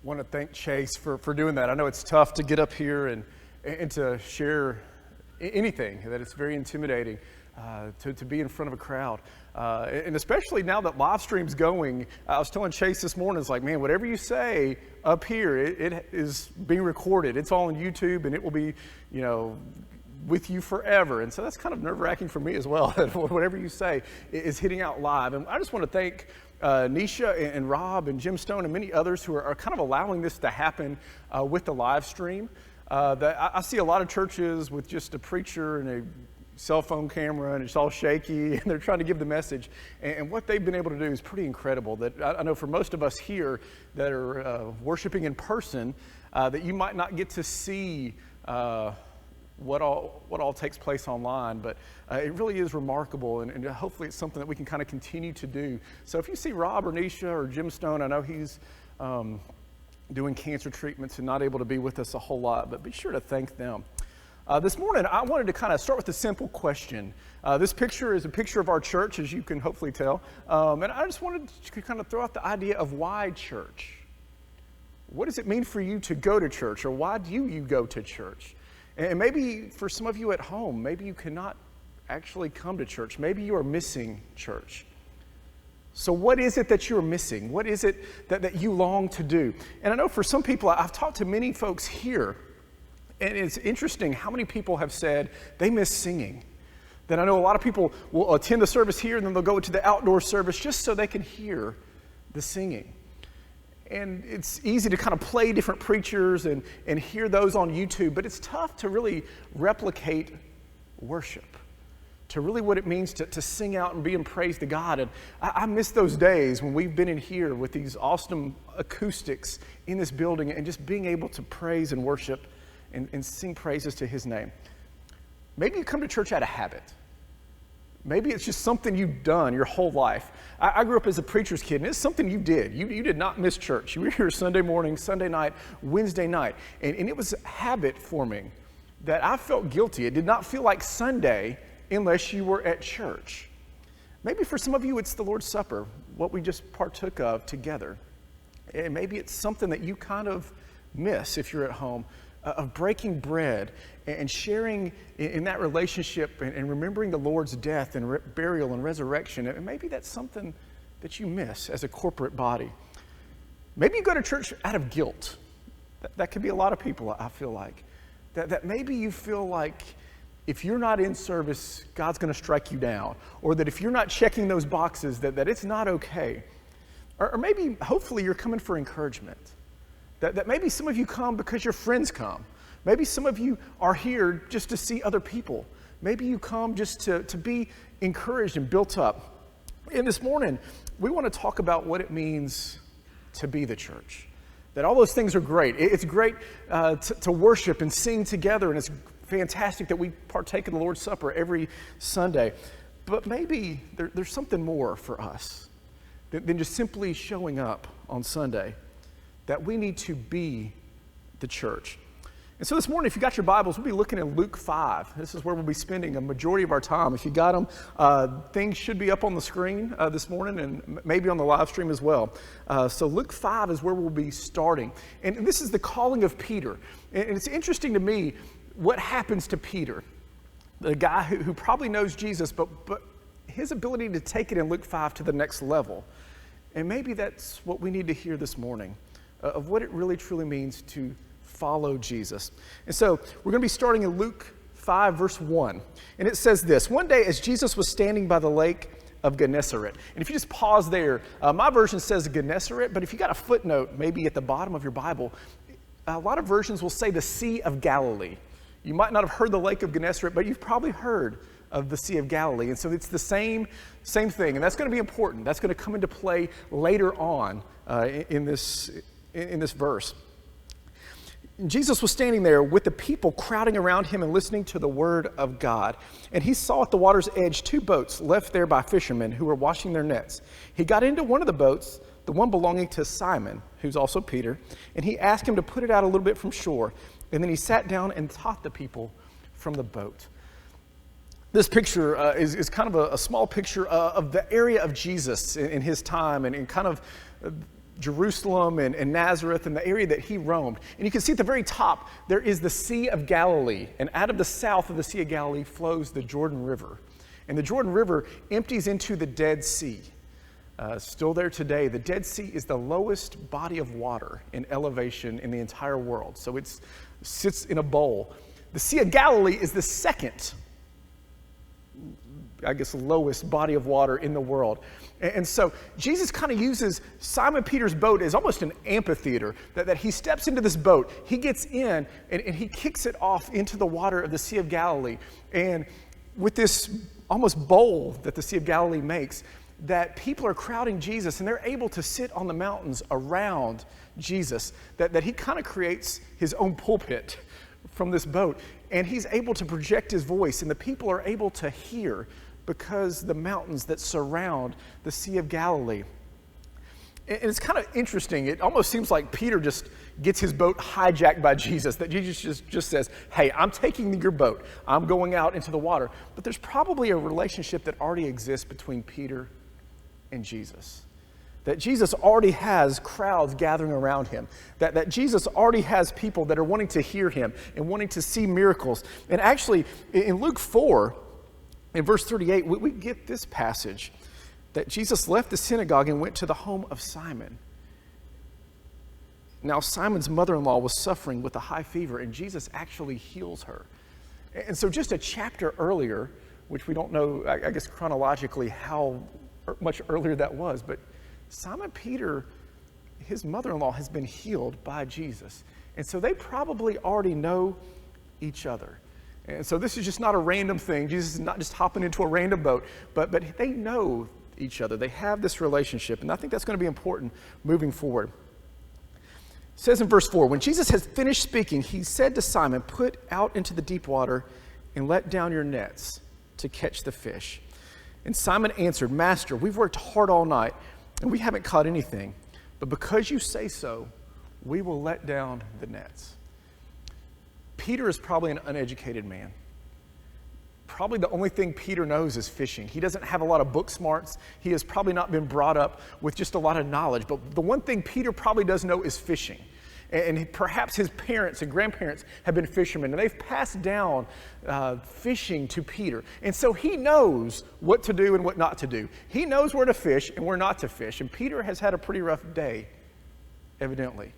want to thank Chase for doing that. I know it's tough to get up here and to share anything, that it's very intimidating to be in front of a crowd. And especially now that live stream's going, I was telling Chase this morning, it's like, man, whatever you say up here, it is being recorded. It's all on YouTube, and it will be, with you forever. And so that's kind of nerve-wracking for me as well, that whatever you say is hitting out live. And I just want to thank Nisha and Rob and Jim Stone and many others who are kind of allowing this to happen with the live stream. I see a lot of churches with just a preacher and a cell phone camera, and it's all shaky, and they're trying to give the message. And what they've been able to do is pretty incredible. That I know for most of us here that are worshiping in person, that you might not get to see what all takes place online, but it really is remarkable, and hopefully it's something that we can kind of continue to do. So if you see Rob or Nisha or Jim Stone, I know he's doing cancer treatments and not able to be with us a whole lot, but be sure to thank them. This morning, I wanted to kind of start with a simple question. This picture is a picture of our church, as you can hopefully tell, and I just wanted to kind of throw out the idea of why church. What does it mean for you to go to church, or why do you go to church? And maybe for some of you at home, maybe you cannot actually come to church. Maybe you are missing church. So what is it that you're missing? What is it that you long to do? And I know for some people, I've talked to many folks here, and it's interesting how many people have said they miss singing. That I know a lot of people will attend the service here, and then they'll go to the outdoor service just so they can hear the singing. And it's easy to kind of play different preachers and hear those on YouTube, but it's tough to really replicate worship, to really what it means to sing out and be in praise to God. And I miss those days when we've been in here with these awesome acoustics in this building and just being able to praise and worship and sing praises to His name. Maybe you come to church out of habit. Maybe it's just something you've done your whole life. I grew up as a preacher's kid, and it's something you did. You did not miss church. You were here Sunday morning, Sunday night, Wednesday night. And it was habit forming that I felt guilty. It did not feel like Sunday unless you were at church. Maybe for some of you, it's the Lord's Supper, what we just partook of together. And maybe it's something that you kind of miss if you're at home, of breaking bread and sharing in that relationship and remembering the Lord's death and burial and resurrection. And maybe that's something that you miss as a corporate body. Maybe you go to church out of guilt. That could be a lot of people, I feel like. That maybe you feel like if you're not in service, God's going to strike you down. Or that if you're not checking those boxes, that it's not okay. Or maybe, hopefully, you're coming for encouragement. That maybe some of you come because your friends come. Maybe some of you are here just to see other people. Maybe you come just to be encouraged and built up. And this morning, we want to talk about what it means to be the church. That all those things are great. It's great to worship and sing together, and it's fantastic that we partake in the Lord's Supper every Sunday. But maybe there's something more for us than just simply showing up on Sunday. That we need to be the church. And so this morning, if you got your Bibles, we'll be looking at Luke 5. This is where we'll be spending a majority of our time. If you got them, things should be up on the screen this morning and maybe on the live stream as well. So Luke 5 is where we'll be starting. And this is the calling of Peter. And it's interesting to me what happens to Peter, the guy who probably knows Jesus, but his ability to take it in Luke 5 to the next level. And maybe that's what we need to hear this morning. Of what it really truly means to follow Jesus. And so we're going to be starting in Luke 5, verse 1. And it says this: One day as Jesus was standing by the lake of Gennesaret. And if you just pause there, my version says Gennesaret, but if you got a footnote maybe at the bottom of your Bible, a lot of versions will say the Sea of Galilee. You might not have heard the lake of Gennesaret, but you've probably heard of the Sea of Galilee. And so it's the same thing. And that's going to be important. That's going to come into play later on in this verse. Jesus was standing there with the people crowding around him and listening to the word of God. And he saw at the water's edge 2 boats left there by fishermen who were washing their nets. He got into one of the boats, the one belonging to Simon, who's also Peter, and he asked him to put it out a little bit from shore. And then he sat down and taught the people from the boat. This picture is kind of a small picture of the area of Jesus in his time and kind of Jerusalem and Nazareth and the area that he roamed. And you can see at the very top, there is the Sea of Galilee. And out of the south of the Sea of Galilee flows the Jordan River. And the Jordan River empties into the Dead Sea. Still there today, the Dead Sea is the lowest body of water in elevation in the entire world. So it sits in a bowl. The Sea of Galilee is the second, lowest body of water in the world. And so Jesus kind of uses Simon Peter's boat as almost an amphitheater, that he steps into this boat, he gets in, and he kicks it off into the water of the Sea of Galilee. And with this almost bowl that the Sea of Galilee makes, that people are crowding Jesus, and they're able to sit on the mountains around Jesus, that he kind of creates his own pulpit from this boat, and he's able to project his voice, and the people are able to hear because the mountains that surround the Sea of Galilee. And it's kind of interesting. It almost seems like Peter just gets his boat hijacked by Jesus, that Jesus just says, hey, I'm taking your boat. I'm going out into the water. But there's probably a relationship that already exists between Peter and Jesus. That Jesus already has crowds gathering around him. That Jesus already has people that are wanting to hear him and wanting to see miracles. And actually, in Luke 4, in verse 38, we get this passage that Jesus left the synagogue and went to the home of Simon. Now, Simon's mother-in-law was suffering with a high fever, and Jesus actually heals her. And so just a chapter earlier, which we don't know, I guess chronologically, how much earlier that was, but Simon Peter, his mother-in-law has been healed by Jesus. And so they probably already know each other. And so this is just not a random thing. Jesus is not just hopping into a random boat, but they know each other. They have this relationship, and I think that's going to be important moving forward. It says in verse 4, when Jesus had finished speaking, he said to Simon, put out into the deep water and let down your nets to catch the fish. And Simon answered, Master, we've worked hard all night, and we haven't caught anything. But because you say so, we will let down the nets. Peter is probably an uneducated man. Probably the only thing Peter knows is fishing. He doesn't have a lot of book smarts. He has probably not been brought up with just a lot of knowledge. But the one thing Peter probably does know is fishing. And perhaps his parents and grandparents have been fishermen, and they've passed down fishing to Peter. And so he knows what to do and what not to do. He knows where to fish and where not to fish. And Peter has had a pretty rough day, evidently.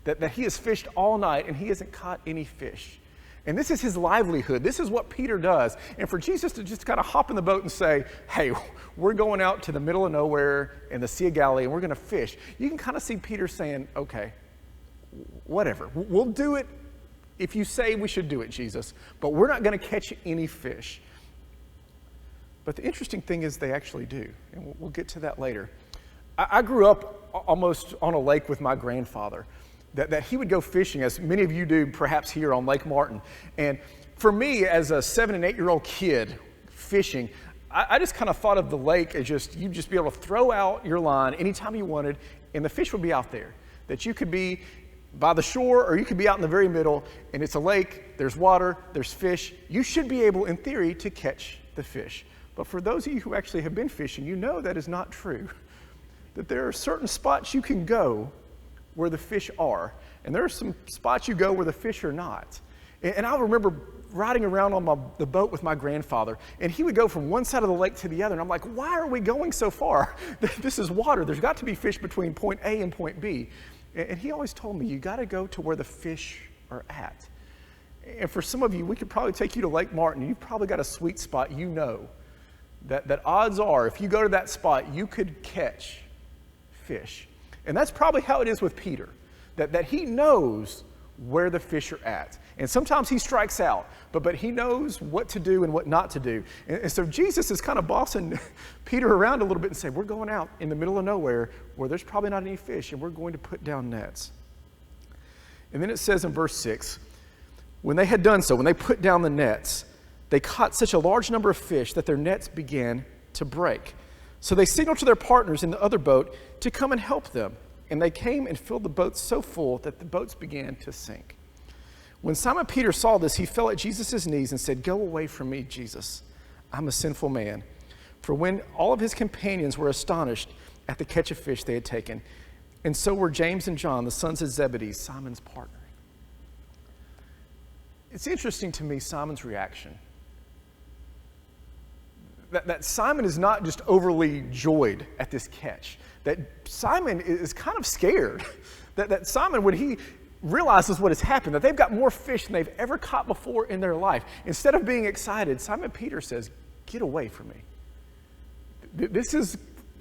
That he has fished all night and he hasn't caught any fish. And this is his livelihood. This is what Peter does. And for Jesus to just kind of hop in the boat and say, hey, we're going out to the middle of nowhere in the Sea of Galilee and we're going to fish. You can kind of see Peter saying, okay, whatever. We'll do it if you say we should do it, Jesus. But we're not going to catch any fish. But the interesting thing is they actually do. And we'll get to that later. I grew up almost on a lake with my grandfather. That he would go fishing, as many of you do perhaps here on Lake Martin. And for me, as a 7 and 8-year-old kid fishing, I just kind of thought of the lake as you'd just be able to throw out your line anytime you wanted, and the fish would be out there. That you could be by the shore, or you could be out in the very middle, and it's a lake, there's water, there's fish. You should be able, in theory, to catch the fish. But for those of you who actually have been fishing, you know that is not true. That there are certain spots you can go where the fish are. And there are some spots you go where the fish are not. And I remember riding around on the boat with my grandfather, and he would go from one side of the lake to the other, and I'm like, why are we going so far? This is water. There's got to be fish between point A and point B. And he always told me, you got to go to where the fish are at. And for some of you, we could probably take you to Lake Martin. You've probably got a sweet spot you know that odds are, if you go to that spot, you could catch fish. And that's probably how it is with Peter, that he knows where the fish are at. And sometimes he strikes out, but he knows what to do and what not to do. And so Jesus is kind of bossing Peter around a little bit and saying, we're going out in the middle of nowhere where there's probably not any fish, and we're going to put down nets. And then it says in verse 6, when they had done so, when they put down the nets, they caught such a large number of fish that their nets began to break. So they signaled to their partners in the other boat to come and help them. And they came and filled the boats so full that the boats began to sink. When Simon Peter saw this, he fell at Jesus' knees and said, go away from me, Jesus. I'm a sinful man. For when all of his companions were astonished at the catch of fish they had taken, and so were James and John, the sons of Zebedee, Simon's partner. It's interesting to me, Simon's reaction. That Simon is not just overly joyed at this catch. That Simon is kind of scared. That Simon, when he realizes what has happened, that they've got more fish than they've ever caught before in their life, instead of being excited, Simon Peter says, "Get away from me. This is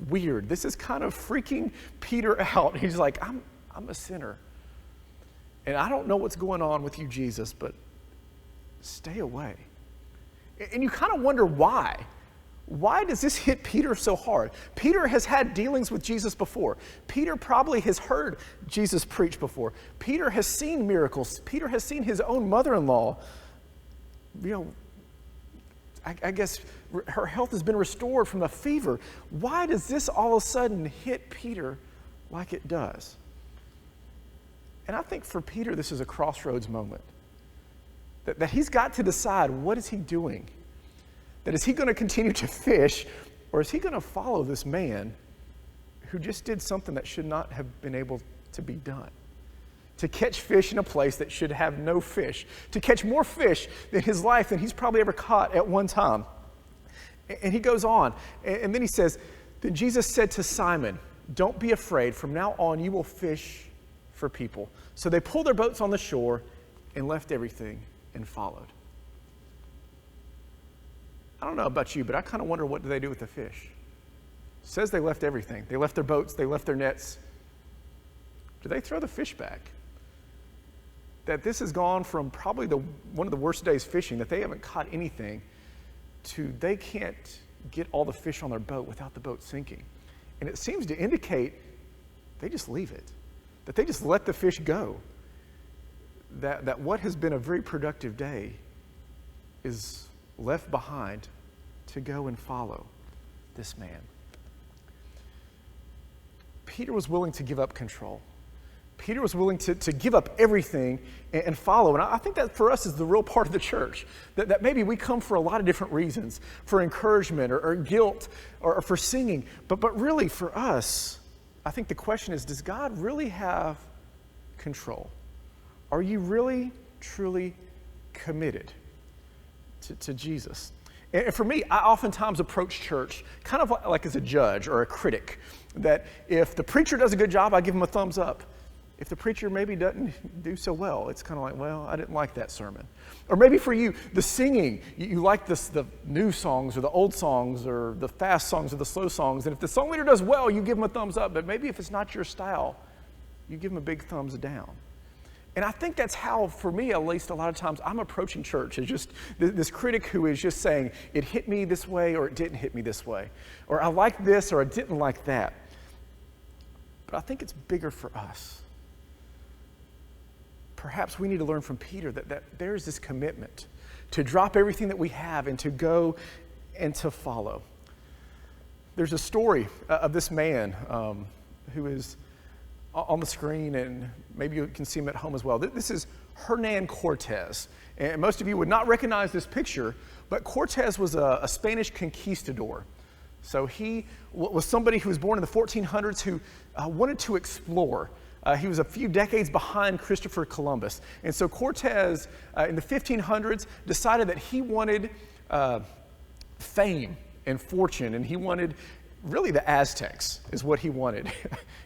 weird. This is kind of freaking Peter out." He's like, I'm a sinner. And I don't know what's going on with you, Jesus, but stay away. And you kind of wonder why. Why does this hit Peter so hard? Peter has had dealings with Jesus before. Peter probably has heard Jesus preach before. Peter has seen miracles. Peter has seen his own mother-in-law. I guess her health has been restored from a fever. Why does this all of a sudden hit Peter like it does? And I think for Peter, this is a crossroads moment. That he's got to decide, what is he doing? That is he going to continue to fish, or is he going to follow this man who just did something that should not have been able to be done? To catch fish in a place that should have no fish. To catch more fish in his life than he's probably ever caught at one time. And he goes on, and then he says, "Then Jesus said to Simon, 'Don't be afraid. From now on you will fish for people.' So they pulled their boats on the shore and left everything and followed." I don't know about you, but I kind of wonder, what do they do with the fish? It says they left everything. They left their boats, they left their nets. Do they throw the fish back? That this has gone from probably one of the worst days fishing, that they haven't caught anything, to they can't get all the fish on their boat without the boat sinking. And it seems to indicate they just leave it, that they just let the fish go. That what has been a very productive day is left behind to go and follow this man. Peter was willing to give up control. Peter was willing to give up everything and follow. And I think that for us is the real part of the church. That maybe we come for a lot of different reasons, for encouragement or guilt or for singing. But really for us, I think the question is, does God really have control? Are you really, truly committed to Jesus? And for me, I oftentimes approach church kind of like as a judge or a critic. That if the preacher does a good job, I give him a thumbs up. If the preacher maybe doesn't do so well, it's kind of like, well, I didn't like that sermon. Or maybe for you, the singing, you like the new songs or the old songs or the fast songs or the slow songs. And if the song leader does well, you give him a thumbs up. But maybe if it's not your style, you give him a big thumbs down. And I think that's how, for me at least, a lot of times I'm approaching church as just this critic who is just saying, it hit me this way or it didn't hit me this way. Or I like this or I didn't like that. But I think it's bigger for us. Perhaps we need to learn from Peter that there's this commitment to drop everything that we have and to go and to follow. There's a story of this man who is on the screen, and maybe you can see him at home as well. This is Hernan Cortez. And most of you would not recognize this picture, but Cortez was a Spanish conquistador. So he was somebody who was born in the 1400s who wanted to explore. He was a few decades behind Christopher Columbus. And so Cortez, in the 1500s, decided that he wanted fame and fortune, and he wanted, really the Aztecs is what he wanted.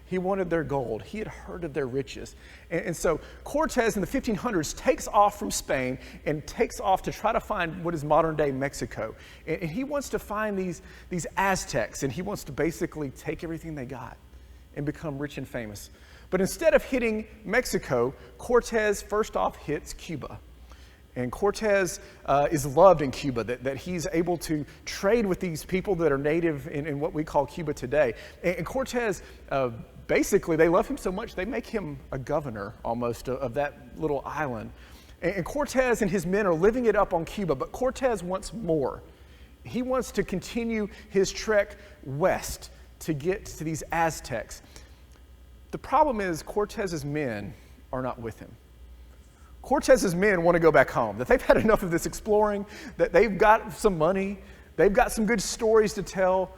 He wanted their gold. He had heard of their riches. And so Cortez in the 1500s takes off from Spain and takes off to try to find what is modern-day Mexico. And he wants to find these Aztecs, and he wants to basically take everything they got and become rich and famous. But instead of hitting Mexico, Cortez first off hits Cuba. And Cortez is loved in Cuba, that he's able to trade with these people that are native in what we call Cuba today. And Cortez, basically, they love him so much, they make him a governor almost of that little island. And Cortez and his men are living it up on Cuba, but Cortez wants more. He wants to continue his trek west to get to these Aztecs. The problem is Cortez's men are not with him. Cortez's men want to go back home, that they've had enough of this exploring, that they've got some money, they've got some good stories to tell,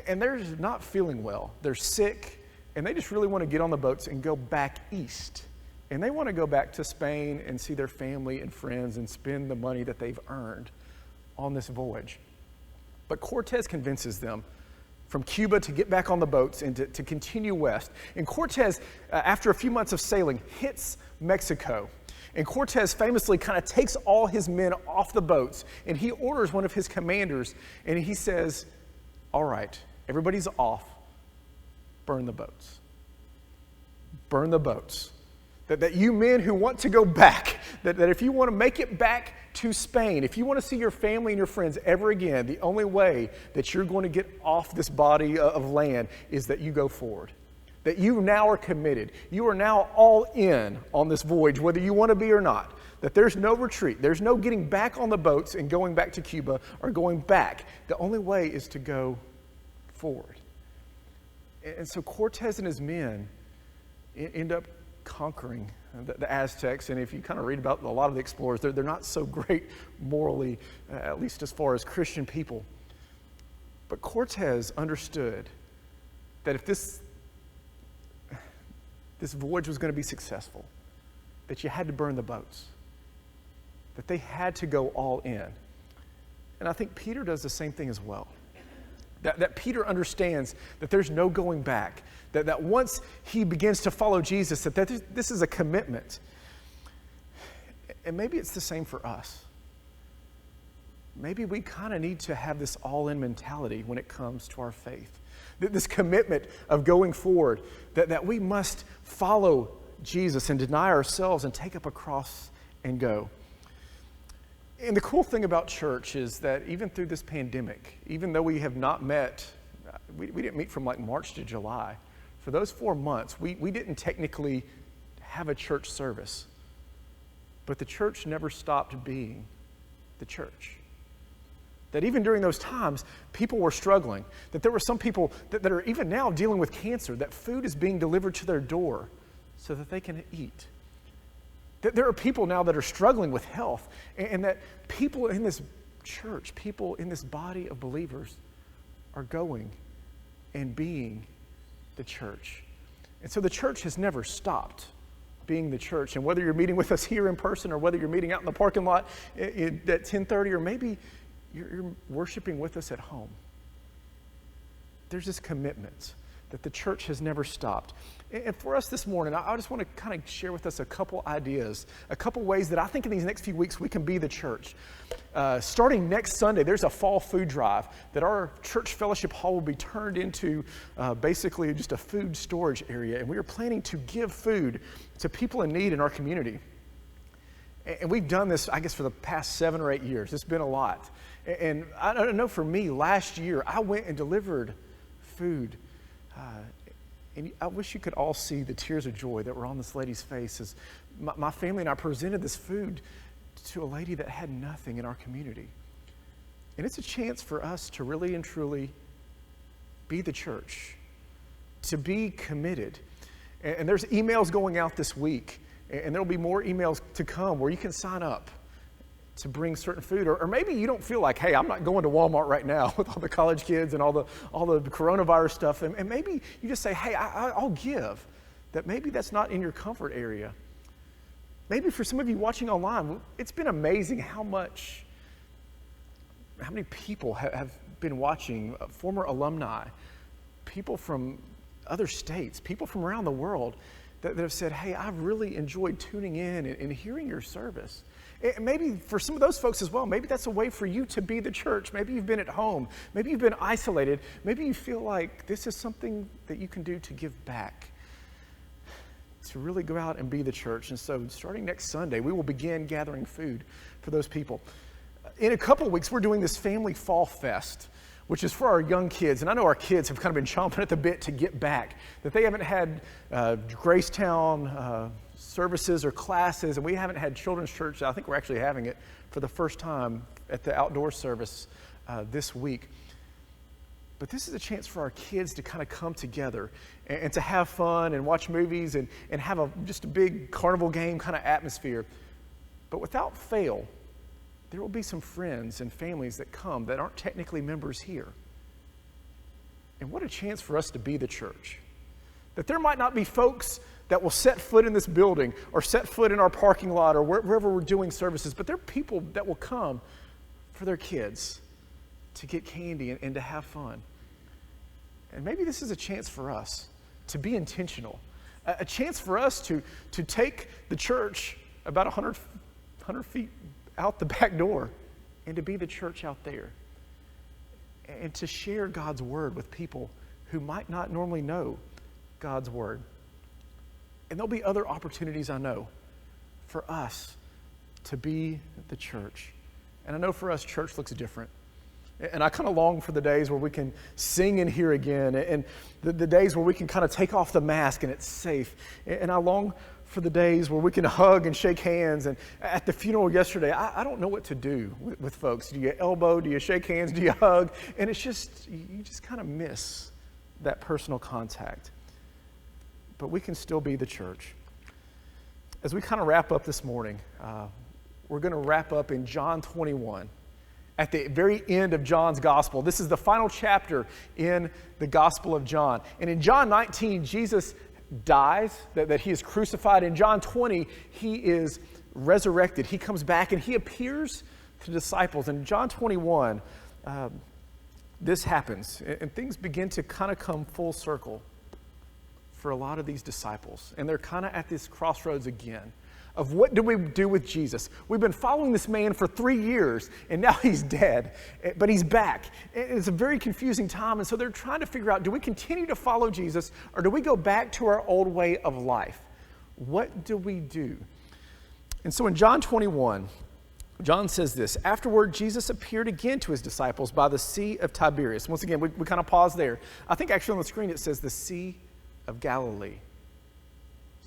and they're not feeling well. They're sick, and they just really want to get on the boats and go back east. And they want to go back to Spain and see their family and friends and spend the money that they've earned on this voyage. But Cortez convinces them from Cuba to get back on the boats and to continue west. And Cortez, after a few months of sailing, hits Mexico. And Cortez famously kind of takes all his men off the boats, and he orders one of his commanders, and he says, all right, everybody's off, burn the boats. Burn the boats. That you men who want to go back, that if you want to make it back to Spain, if you want to see your family and your friends ever again, the only way that you're going to get off this body of land is that you go forward. That you now are committed. You are now all in on this voyage, whether you want to be or not. That there's no retreat. There's no getting back on the boats and going back to Cuba or going back. The only way is to go forward. And so Cortez and his men end up conquering the Aztecs. And if you kind of read about a lot of the explorers, they're not so great morally, at least as far as Christian people. But Cortez understood that if this voyage was going to be successful, that you had to burn the boats, that they had to go all in. And I think Peter does the same thing as well. That Peter understands that there's no going back, that once he begins to follow Jesus, that this is a commitment. And maybe it's the same for us. Maybe we kind of need to have this all-in mentality when it comes to our faith. This commitment of going forward, that we must follow Jesus and deny ourselves and take up a cross and go. And the cool thing about church is that even through this pandemic, even though we have not met, we didn't meet from like March to July. For those 4 months, we didn't technically have a church service. But the church never stopped being the church. That even during those times, people were struggling. That there were some people that are even now dealing with cancer, that food is being delivered to their door so that they can eat. That there are people now that are struggling with health, and that people in this church, people in this body of believers are going and being the church. And so the church has never stopped being the church. And whether you're meeting with us here in person or whether you're meeting out in the parking lot at 10:30, or maybe you're worshiping with us at home, there's this commitment that the church has never stopped. And for us this morning, I just want to kind of share with us a couple ideas, a couple ways that I think in these next few weeks we can be the church. Starting next Sunday, there's a fall food drive that our church fellowship hall will be turned into basically just a food storage area. And we are planning to give food to people in need in our community. And we've done this, I guess, for the past 7 or 8 years. It's been a lot. And I don't know, for me, last year, I went and delivered food. And I wish you could all see the tears of joy that were on this lady's face as my family and I presented this food to a lady that had nothing in our community. And it's a chance for us to really and truly be the church, to be committed. And there's emails going out this week, and there'll be more emails to come where you can sign up to bring certain food, or maybe you don't feel like, hey, I'm not going to Walmart right now with all the college kids and all the coronavirus stuff, and maybe you just say, hey, I'll give. That maybe that's not in your comfort area. Maybe for some of you watching online, it's been amazing how many people have been watching, former alumni, people from other states, people from around the world that have said, hey, I've really enjoyed tuning in and hearing your service. And maybe for some of those folks as well, maybe that's a way for you to be the church. Maybe you've been at home. Maybe you've been isolated. Maybe you feel like this is something that you can do to give back, to really go out and be the church. And so starting next Sunday, we will begin gathering food for those people. In a couple of weeks, we're doing this Family Fall Fest, which is for our young kids. And I know our kids have kind of been chomping at the bit to get back, that they haven't had Gracetown services or classes, and we haven't had children's church. I think we're actually having it for the first time at the outdoor service this week. But this is a chance for our kids to kind of come together and to have fun and watch movies and have just a big carnival game kind of atmosphere. But without fail, there will be some friends and families that come that aren't technically members here. And what a chance for us to be the church. That there might not be folks that will set foot in this building or set foot in our parking lot or wherever we're doing services, but there are people that will come for their kids to get candy and to have fun. And maybe this is a chance for us to be intentional, a chance for us to take the church about 100 feet out the back door and to be the church out there and to share God's word with people who might not normally know God's word. And there'll be other opportunities, I know, for us to be the church. And I know for us, church looks different. And I kind of long for the days where we can sing in here again, and the days where we can kind of take off the mask and it's safe. And I long for the days where we can hug and shake hands. And at the funeral yesterday, I don't know what to do with folks. Do you elbow? Do you shake hands? Do you hug? And it's just, you just kind of miss that personal contact. But we can still be the church. As we kind of wrap up this morning, we're going to wrap up in John 21. At the very end of John's gospel. This is the final chapter in the Gospel of John. And in John 19, Jesus dies, that he is crucified. In John 20, he is resurrected. He comes back and he appears to disciples. In John 21, this happens. And things begin to kind of come full circle for a lot of these disciples. And they're kind of at this crossroads again. Of what do we do with Jesus? We've been following this man for 3 years, and now he's dead, but he's back. It's a very confusing time, and so they're trying to figure out, do we continue to follow Jesus, or do we go back to our old way of life? What do we do? And so in John 21, John says this, afterward, Jesus appeared again to his disciples by the Sea of Tiberias. Once again, we kind of pause there. I think actually on the screen it says the Sea of Galilee.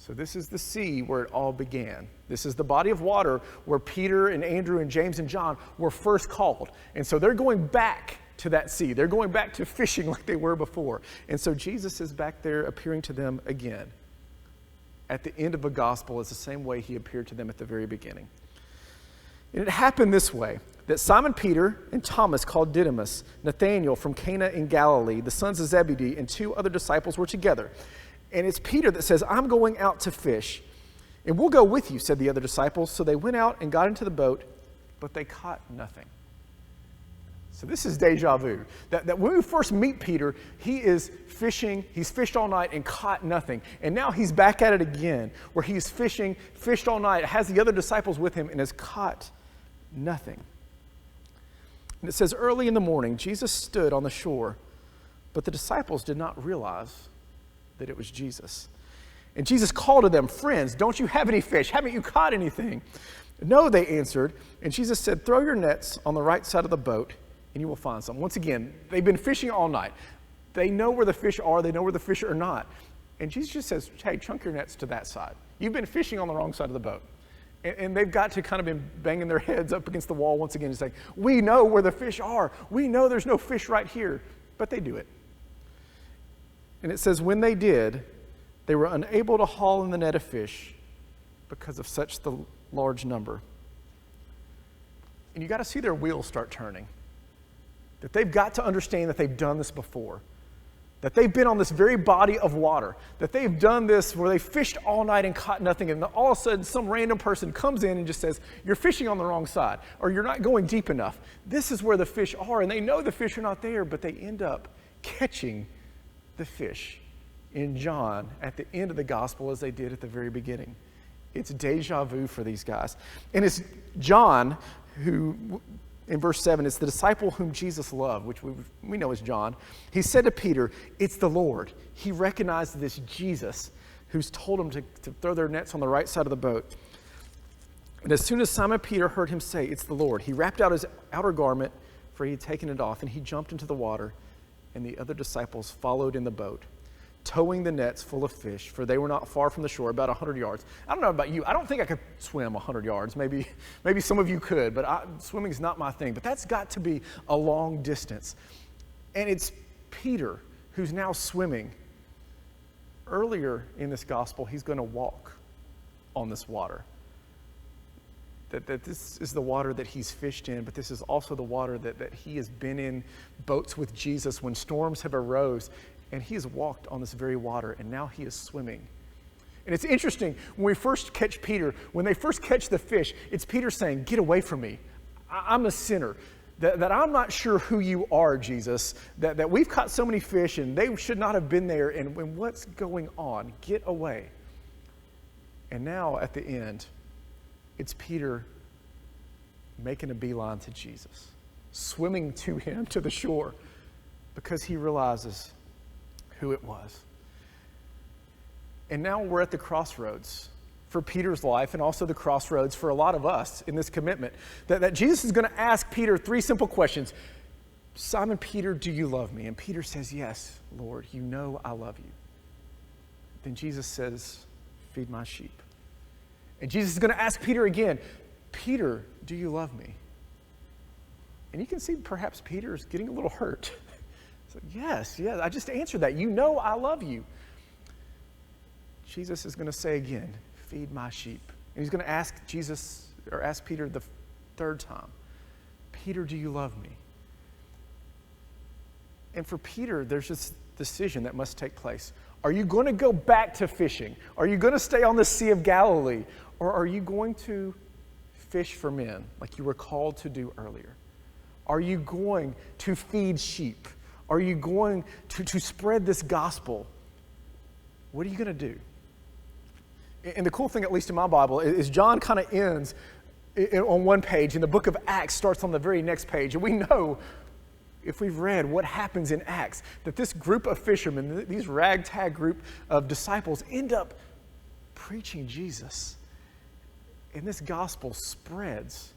So this is the sea where it all began. This is the body of water where Peter and Andrew and James and John were first called. And so they're going back to that sea. They're going back to fishing like they were before. And so Jesus is back there appearing to them again. At the end of a gospel is the same way he appeared to them at the very beginning. And it happened this way, that Simon Peter and Thomas called Didymus, Nathanael from Cana in Galilee, the sons of Zebedee, and 2 other disciples were together. And it's Peter that says, I'm going out to fish. And we'll go with you, said the other disciples. So they went out and got into the boat, but they caught nothing. So this is deja vu. That when we first meet Peter, he is fishing, he's fished all night and caught nothing. And now he's back at it again, where he's fishing, fished all night, has the other disciples with him, and has caught nothing. And it says, early in the morning, Jesus stood on the shore, but the disciples did not realize that it was Jesus. And Jesus called to them, friends, don't you have any fish? Haven't you caught anything? No, they answered. And Jesus said, throw your nets on the right side of the boat and you will find some. Once again, they've been fishing all night. They know where the fish are. They know where the fish are not. And Jesus just says, hey, chunk your nets to that side. You've been fishing on the wrong side of the boat. And they've got to kind of been banging their heads up against the wall once again and saying, we know where the fish are. We know there's no fish right here. But they do it. And it says, when they did, they were unable to haul in the net of fish because of such the large number. And you got to see their wheels start turning. That they've got to understand that they've done this before. That they've been on this very body of water. That they've done this where they fished all night and caught nothing. And all of a sudden, some random person comes in and just says, you're fishing on the wrong side. Or you're not going deep enough. This is where the fish are. And they know the fish are not there, but they end up catching the fish in John at the end of the gospel as they did at the very beginning. It's deja vu for these guys. And it's John who, in verse 7, it's the disciple whom Jesus loved, which we know is John. He said to Peter, it's the Lord. He recognized this Jesus who's told him to throw their nets on the right side of the boat. And as soon as Simon Peter heard him say, it's the Lord, he wrapped out his outer garment, for he had taken it off, and he jumped into the water. And the other disciples followed in the boat, towing the nets full of fish, for they were not far from the shore, about 100 yards. I don't know about you. I don't think I could swim 100 yards. Maybe some of you could, but swimming is not my thing. But that's got to be a long distance. And it's Peter who's now swimming. Earlier in this gospel, he's going to walk on this water. That this is the water that he's fished in, but this is also the water that he has been in boats with Jesus when storms have arose. and he has walked on this very water, and now he is swimming. And it's interesting, when we first catch Peter, when they first catch the fish, it's Peter saying, get away from me. I'm a sinner. That I'm not sure who you are, Jesus. That we've caught so many fish, and they should not have been there, and what's going on? Get away. And now, at the end, it's Peter making a beeline to Jesus, swimming to him, to the shore, because he realizes who it was. And now we're at the crossroads for Peter's life, and also the crossroads for a lot of us in this commitment, that Jesus is going to ask Peter 3 simple questions. Simon Peter, do you love me? And Peter says, yes, Lord, you know I love you. Then Jesus says, feed my sheep. And Jesus is going to ask Peter again, Peter, do you love me? And you can see perhaps Peter's getting a little hurt. So, yes, I just answered that. You know I love you. Jesus is going to say again, feed my sheep. And he's going to ask Peter the third time, Peter, do you love me? And for Peter, there's this decision that must take place. Are you going to go back to fishing? Are you going to stay on the Sea of Galilee? Or are you going to fish for men like you were called to do earlier? Are you going to feed sheep? Are you going to spread this gospel? What are you going to do? And the cool thing, at least in my Bible, is John kind of ends on one page, and the book of Acts starts on the very next page. And we know, if we've read what happens in Acts, that this group of fishermen, these ragtag group of disciples, end up preaching Jesus. And this gospel spreads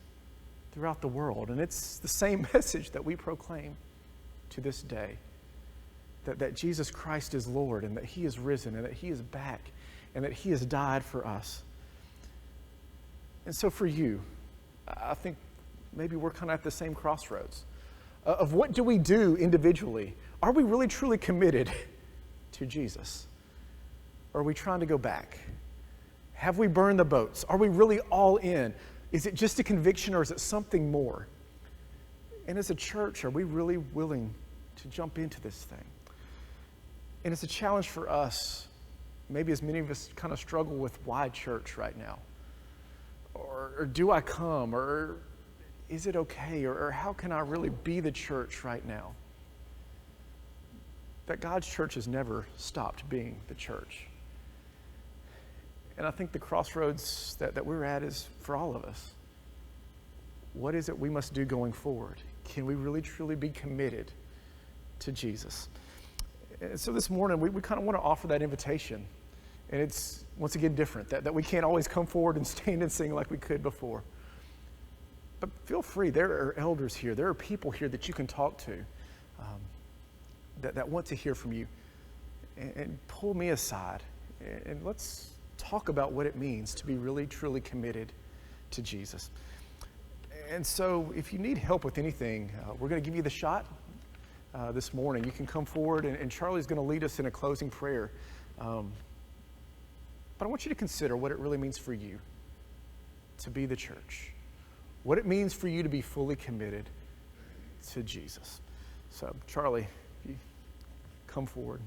throughout the world. And it's the same message that we proclaim to this day, that Jesus Christ is Lord, and that he is risen, and that he is back, and that he has died for us. And so for you, I think maybe we're kind of at the same crossroads of what do we do individually? Are we really truly committed to Jesus? Or are we trying to go back? Have we burned the boats? Are we really all in? Is it just a conviction, or is it something more? And as a church, are we really willing to jump into this thing? And it's a challenge for us. Maybe as many of us kind of struggle with why church right now. Or do I come? Or is it okay? Or how can I really be the church right now? That God's church has never stopped being the church. And I think the crossroads that we're at is for all of us. What is it we must do going forward? Can we really truly be committed to Jesus? And so this morning, we kind of want to offer that invitation. And it's, once again, different, that we can't always come forward and stand and sing like we could before. But feel free. There are elders here. There are people here that you can talk to that want to hear from you. And pull me aside. And let's talk about what it means to be really, truly committed to Jesus. And so if you need help with anything, we're going to give you the shot this morning. You can come forward, and Charlie's going to lead us in a closing prayer. But I want you to consider what it really means for you to be the church. What it means for you to be fully committed to Jesus. So, Charlie, if you come forward.